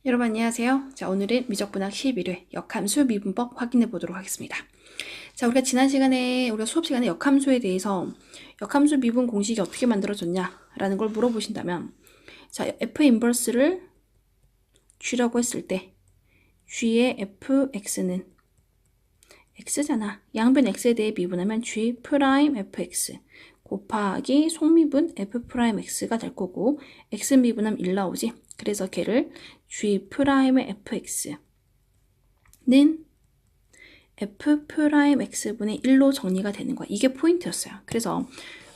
여러분 안녕하세요. 자, 오늘은 미적분학 11회 역함수 미분법 확인해 보도록 하겠습니다. 자, 우리가 지난 시간에 우리가 수업 시간에 역함수에 대해서 역함수 미분 공식이 어떻게 만들어졌냐라는 걸 물어보신다면, 자, f 인버스를 g라고 했을 때 g의 fx는 x잖아. 양변 x에 대해 미분하면 g 프라임 fx 곱하기 속미분 f 프라임 x가 될 거고, x 미분하면 1 나오지. 그래서 걔를 g 프라임의 fx는 f 프라임 x분의 1로 정리가 되는 거야. 이게 포인트였어요. 그래서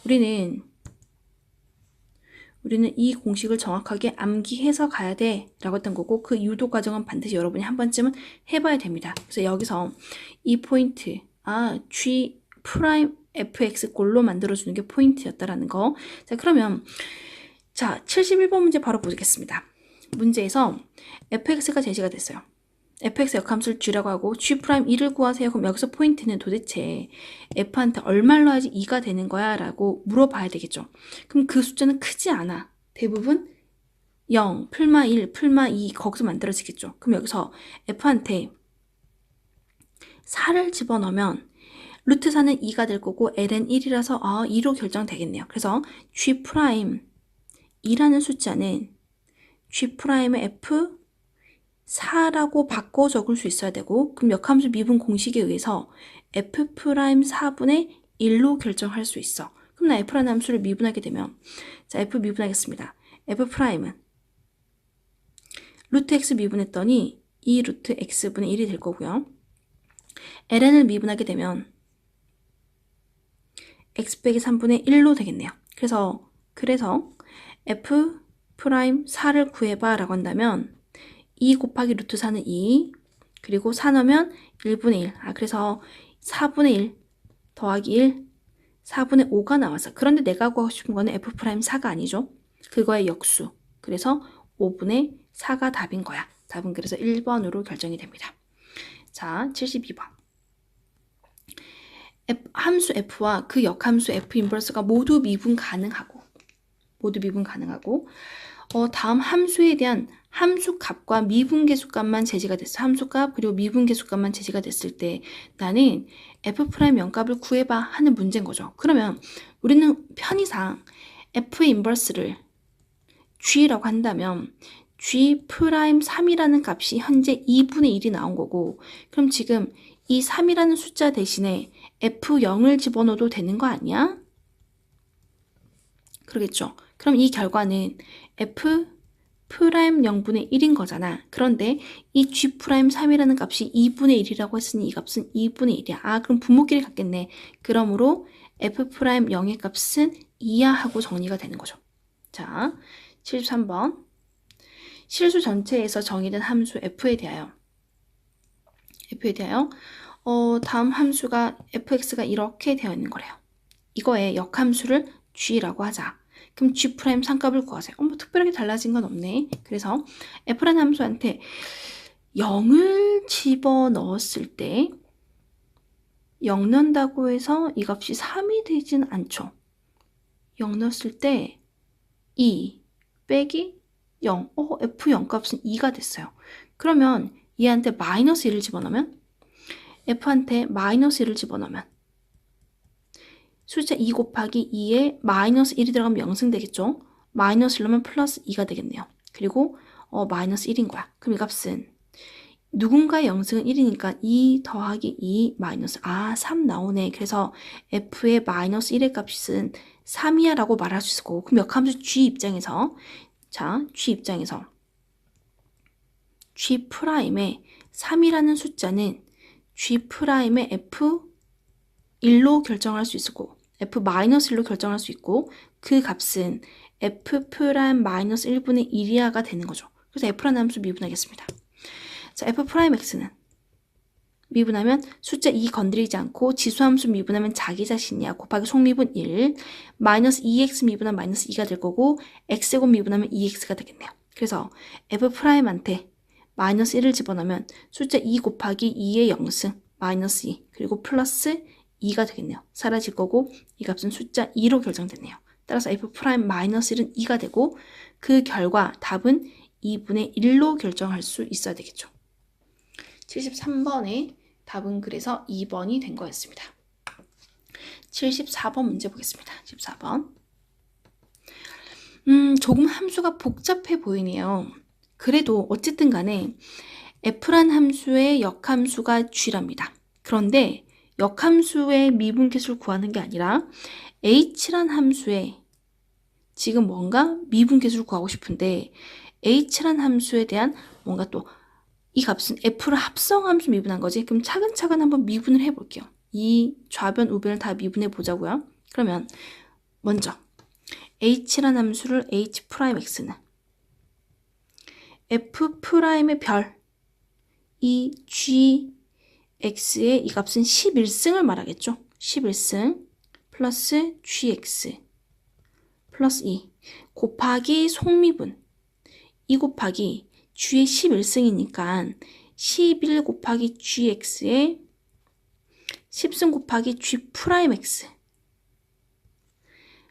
우리는 이 공식을 정확하게 암기해서 가야 돼 라고 했던 거고, 그 유도 과정은 반드시 여러분이 한 번쯤은 해봐야 됩니다. 그래서 여기서 이 포인트, g 프라임 fx 꼴로 만들어주는 게 포인트였다라는 거. 자, 그러면 자, 71번 문제 바로 보겠습니다. 문제에서 fx가 제시가 됐어요. fx 역함수를 g라고 하고 g 프라임 2를 구하세요. 그럼 여기서 포인트는 도대체 f한테 얼마를 넣어야지 2가 되는 거야? 라고 물어봐야 되겠죠. 그럼 그 숫자는 크지 않아. 대부분 0, 풀마 1, 풀마 2 거기서 만들어지겠죠. 그럼 여기서 f한테 4를 집어넣으면 루트 4는 2가 될 거고 ln 1이라서 2로 결정되겠네요. 그래서 g 프라임 2라는 숫자는 g 프라임의 f 4라고 바꿔 적을 수 있어야 되고, 그럼 역함수 미분 공식에 의해서 f 프라임 4분의 1로 결정할 수 있어. 그럼 나 f라는 함수를 미분하게 되면, 자, f 미분하겠습니다. f 프라임은 루트 x 미분했더니 2 루트 x분의 1이 될 거고요. ln을 미분하게 되면 x 빼기 3분의 1로 되겠네요. 그래서 f 프라임 4를 구해봐 라고 한다면 2 곱하기 루트 4는 2, 그리고 4 넣으면 1분의 1. 그래서 4분의 1 더하기 1, 4분의 5가 나와서. 그런데 내가 구하고 싶은 거는 f'4가 아니죠. 그거의 역수. 그래서 5분의 4가 답인 거야. 답은 그래서 1번으로 결정이 됩니다. 자, 72번. 함수 f와 그 역함수 f 인버스가 모두 미분 가능하고, 다음 함수에 대한 함수값과 미분계수값만 제시가 됐어. 함수값 그리고 미분계수값만 제시가 됐을 때 나는 f' 0값을 구해봐 하는 문제인 거죠. 그러면 우리는 편의상 f의 인버스를 g라고 한다면 g 프라임 3이라는 값이 현재 2분의 1이 나온 거고, 그럼 지금 이 3이라는 숫자 대신에 f0을 집어넣어도 되는 거 아니야? 그러겠죠. 그럼 이 결과는 f 프라임 0분의 1인 거잖아. 그런데 이 g 프라임 3이라는 값이 2분의 1이라고 했으니 이 값은 2분의 1이야. 그럼 분모끼리 같겠네. 그러므로 f 프라임 0의 값은 2야 하고 정리가 되는 거죠. 자, 73번. 실수 전체에서 정의된 함수 f에 대하여 다음 함수가 fx가 이렇게 되어 있는 거래요. 이거의 역함수를 g라고 하자. 그럼 g 프라임 상값을 구하세요. 뭐 특별하게 달라진 건 없네. 그래서 f라는 함수한테 0을 집어넣었을 때 0 넣는다고 해서 이 값이 3이 되진 않죠. 0 넣었을 때 2 빼기 0. f0 값은 2가 됐어요. 그러면 얘한테 마이너스 1을 집어넣으면 f한테 마이너스 1을 집어넣으면 숫자 2 곱하기 2에 마이너스 1이 들어가면 0승 되겠죠? 마이너스 1 넣으면 플러스 2가 되겠네요. 그리고 마이너스 1인 거야. 그럼 이 값은 누군가의 0승은 1이니까 2 더하기 2 마이너스 3 나오네. 그래서 f의 마이너스 1의 값은 3이야 라고 말할 수 있을 거고, 그럼 역함수 g 입장에서 g 프라임의 3이라는 숫자는 g 프라임의 f1로 결정할 수 있을 거고 f-1로 결정할 수 있고, 그 값은 f 프라임 마이너스 1분의 1이하가 되는 거죠. 그래서 f라는 함수 미분하겠습니다. 자, f 프라임 x는 미분하면 숫자 2 건드리지 않고 지수함수 미분하면 자기 자신이야. 곱하기 속미분 1 마이너스 2x 미분하면 마이너스 2가 될 거고, x제곱 미분하면 2x가 되겠네요. 그래서 f 프라임한테 마이너스 1을 집어넣으면 숫자 2 곱하기 2의 0승 마이너스 2 그리고 플러스 2가 되겠네요. 사라질 거고 이 값은 숫자 2로 결정됐네요. 따라서 f 프라임 마이너스 1은 2가 되고, 그 결과 답은 2분의 1로 결정할 수 있어야 되겠죠. 73번의 답은 그래서 2번이 된 거였습니다. 74번 문제 보겠습니다. 74번. 조금 함수가 복잡해 보이네요. 그래도 어쨌든 간에 f란 함수의 역함수가 g랍니다. 그런데 역함수의 미분계수를 구하는 게 아니라 h란 함수의 지금 뭔가 미분계수를 구하고 싶은데 h란 함수에 대한 뭔가 또 이 값은 f를 합성함수 미분한 거지. 그럼 차근차근 한번 미분을 해볼게요. 이 좌변, 우변을 다 미분해 보자고요. 그러면 먼저 h란 함수를 h'x는 f'의 별, 이 gx의 이 값은 11승을 말하겠죠. 11승 플러스 gx 플러스 2 곱하기 속미분, 이 곱하기 g의 11승이니까 11 곱하기 gx의 10승 곱하기 g'x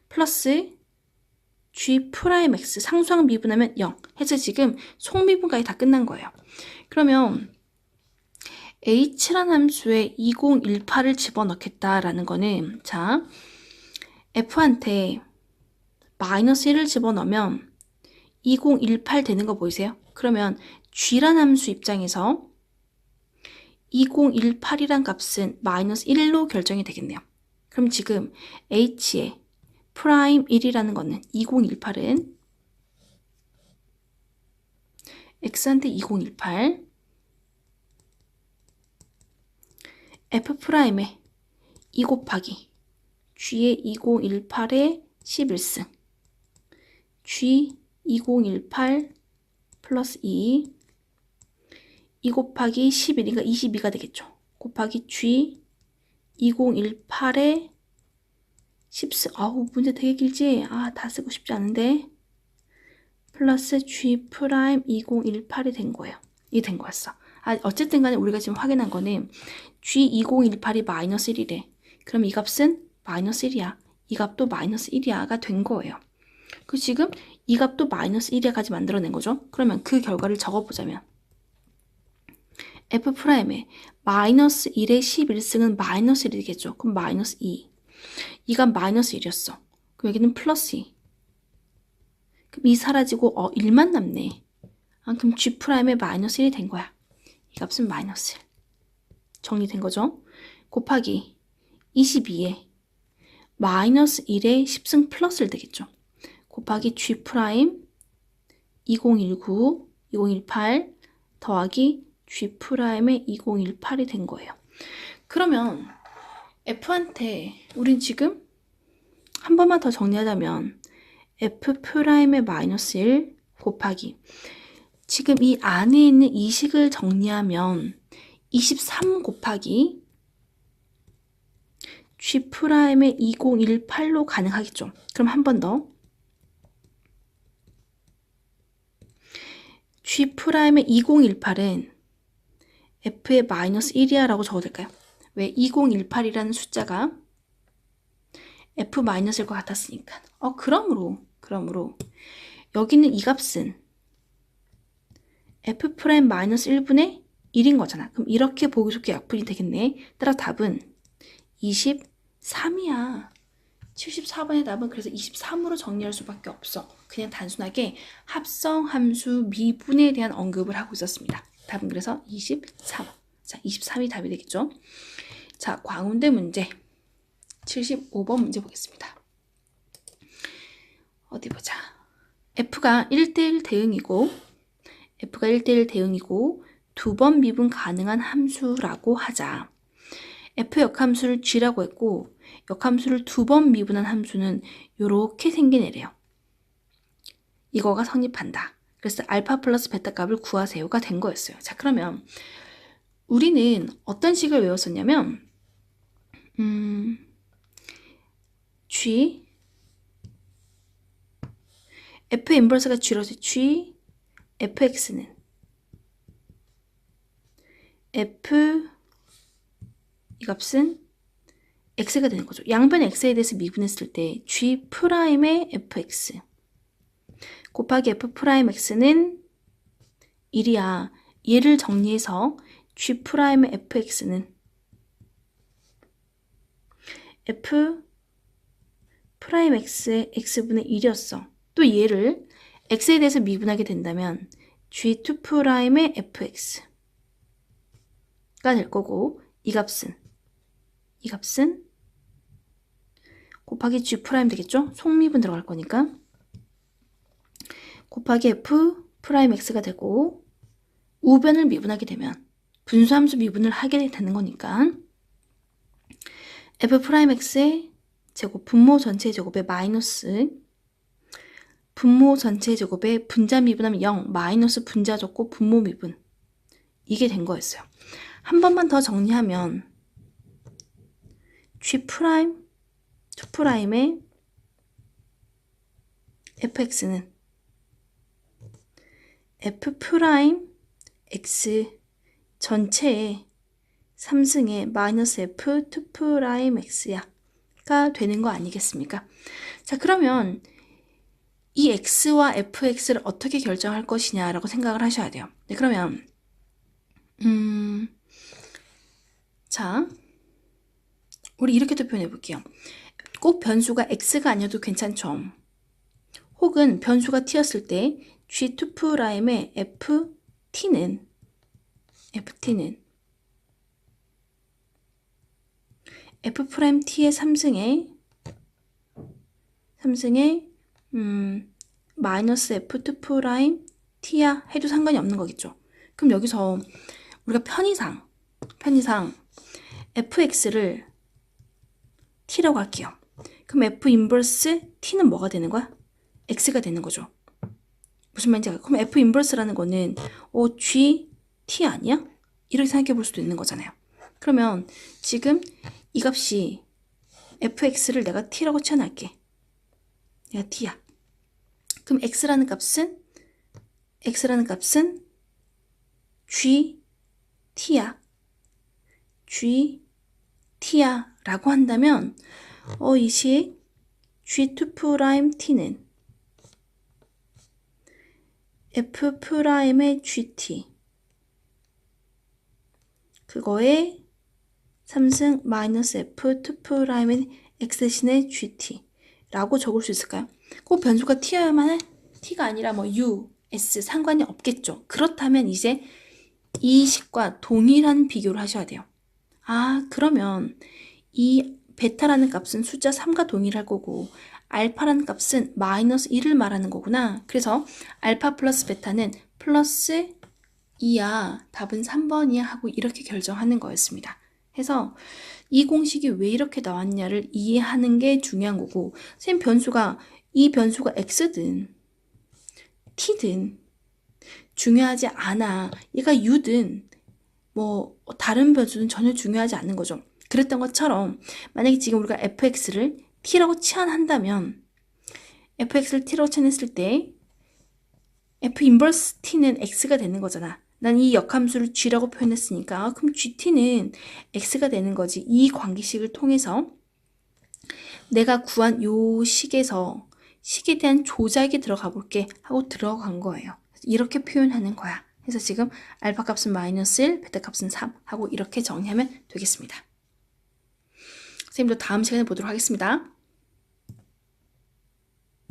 플러스 g'x 상수항 미분하면 0 해서 지금 속미분까지 다 끝난 거예요. 그러면 h란 함수에 2018을 집어넣겠다라는 거는 자 f한테 마이너스 1을 집어넣으면 2018 되는 거 보이세요? 그러면 g란 함수 입장에서 2018이란 값은 마이너스 1로 결정이 되겠네요. 그럼 지금 h의 프라임 1이라는 거는 2018은 x한테 2018 f'의 2 곱하기 g의 2018의 11승 g 2018 플러스 2 곱하기 11이니까 22가 되겠죠. 곱하기 g 2018의 10승 아우 문제 되게 길지? 다 쓰고 싶지 않은데 플러스 g 프라임 2018이 된 거예요. 이게 된 거였어. 어쨌든 간에 우리가 지금 확인한 거는 g 2018이 마이너스 1이래. 그럼 이 값은 마이너스 1이야. 이 값도 마이너스 1이야가 된 거예요. 그 지금 이 값도 마이너스 1이야까지 만들어낸 거죠. 그러면 그 결과를 적어보자면 f'의 마이너스 1의 11승은 마이너스 1이 되겠죠. 그럼 마이너스 2. 이 값 마이너스 1이었어. 그럼 여기는 플러스 2. 그럼 2 사라지고 1만 남네. 그럼 g'의 마이너스 1이 된 거야. 이 값은 마이너스 1. 정리된 거죠. 곱하기 22에 마이너스 1의 10승 플러스 1 되겠죠. 곱하기 g' 2019, 2018 더하기 g'의 2018이 된 거예요. 그러면 f한테 우린 지금 한 번만 더 정리하자면 f'의 마이너스 1 곱하기 지금 이 안에 있는 이식을 정리하면 23 곱하기 g'의 2018로 가능하겠죠. 그럼 한 번 더 g'의 2018은 f의 마이너스 1이야 라고 적어도 될까요? 왜 2018이라는 숫자가 f-1과 같았으니까. 그러므로 여기는 이 값은 f'-1분의 1인 거잖아. 그럼 이렇게 보기 좋게 약분이 되겠네. 따라 답은 23이야. 74번의 답은 그래서 23으로 정리할 수밖에 없어. 그냥 단순하게 합성함수 미분에 대한 언급을 하고 있었습니다. 답은 그래서 23. 자, 23이 답이 되겠죠. 자, 광운대 문제 75번 문제 보겠습니다. 어디 보자. f가 1대1 대응이고 두 번 미분 가능한 함수라고 하자. f 역함수를 g라고 했고 역함수를 두 번 미분한 함수는 이렇게 생긴 애래요. 이거가 성립한다. 그래서 알파 플러스 베타 값을 구하세요가 된 거였어요. 자, 그러면 우리는 어떤 식을 외웠었냐면 g f 인버스가 g로서 g fx는 f 이 값은 x가 되는 거죠. 양변 x에 대해서 미분했을 때 g 프라임의 fx 곱하기 f 프라임 x는 1이야. 얘를 정리해서 G'의 fx는 f 프라임 x의 x분의 1이었어. 또 얘를 x에 대해서 미분하게 된다면 G2'의 fx가 될 거고 이 값은 곱하기 G' 되겠죠? 속미분 들어갈 거니까 곱하기 f 프라임 x가 되고 우변을 미분하게 되면 분수함수 미분을 하게 되는 거니까 f 프라임 x의 제곱 분모 전체 제곱의 마이너스 분모 전체 제곱의 분자 미분하면 0 마이너스 분자 적고 분모 미분 이게 된 거였어요. 한 번만 더 정리하면 G 프라임 2 프라임의 fx는 f 프라임 x 전체의 3승의 마이너스 f 2 프라임 x야가 되는 거 아니겠습니까? 자, 그러면 이 x와 fx를 어떻게 결정할 것이냐라고 생각을 하셔야 돼요. 네, 그러면 자, 우리 이렇게도 표현해 볼게요. 꼭 변수가 x가 아니어도 괜찮죠. 혹은 변수가 t였을 때 G2'의 ft는 f't의 3승의 마이너스 f2' t야 해도 상관이 없는 거겠죠. 그럼 여기서 우리가 편의상 fx를 t라고 할게요. 그럼 f 인버스 t는 뭐가 되는 거야? x가 되는 거죠. 무슨 말인지 알아요? 그럼 f 인버스라는 거는 g t 아니야? 이렇게 생각해 볼 수도 있는 거잖아요. 그러면 지금 이 값이 fx를 내가 t라고 치환할게. 얘가 t야. 그럼 x라는 값은 g t야. 라고 한다면 이 식 G2't는 f'의 gt 그거에 3승 마이너스 f2'의 x신의 gt 라고 적을 수 있을까요? 꼭 변수가 t여야만 해? t가 아니라 뭐 u, s 상관이 없겠죠. 그렇다면 이제 이 식과 동일한 비교를 하셔야 돼요. 아, 그러면 이 베타라는 값은 숫자 3과 동일할 거고 알파라는 값은 마이너스 1을 말하는 거구나. 그래서 알파 플러스 베타는 플러스 2야. 답은 3번이야 하고 이렇게 결정하는 거였습니다. 해서 이 공식이 왜 이렇게 나왔냐를 이해하는 게 중요한 거고 선생님 이 변수가 x든 t든 중요하지 않아. 얘가 u든 뭐 다른 변수는 전혀 중요하지 않는 거죠. 그랬던 것처럼 만약에 지금 우리가 fx를 t라고 치환한다면 fx를 t라고 치환했을 때 f 인버스 t는 x가 되는 거잖아. 난 이 역함수를 g라고 표현했으니까 그럼 gt는 x가 되는 거지. 이 관계식을 통해서 내가 구한 요 식에서 식에 대한 조작이 들어가 볼게 하고 들어간 거예요. 이렇게 표현하는 거야. 그래서 지금 알파 값은 마이너스 1, 베타 값은 3 하고 이렇게 정리하면 되겠습니다. 선생님도 다음 시간에 보도록 하겠습니다.